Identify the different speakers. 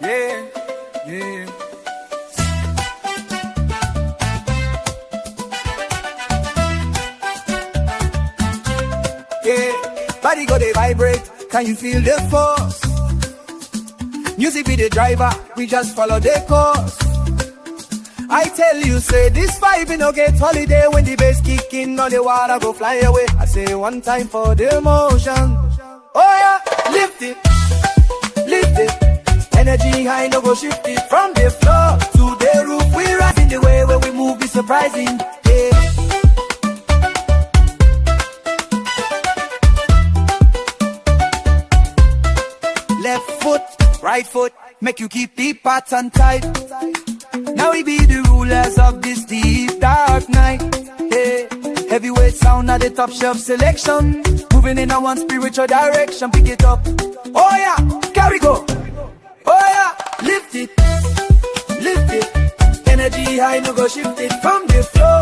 Speaker 1: Yeah, yeah. Yeah, body go they vibrate. Can you feel the force? Music be the driver, we just follow the course. I tell you, say this vibe no get holiday. When the bass kick in, all the water go fly away. I say one time for the emotion. Oh yeah, lift it, lift it. Energy high, no go shift it. From the floor to the roof, we rising. The way where we move is surprising. Yeah. Left foot, right foot, make you keep the pattern tight. Now we be the rulers of this deep dark night. Hey, heavyweight sound at the top shelf selection. Moving in a one spiritual direction, pick it up. Oh yeah, carry go. Oh yeah, lift it, lift it. Energy high, no go shift it. From the floor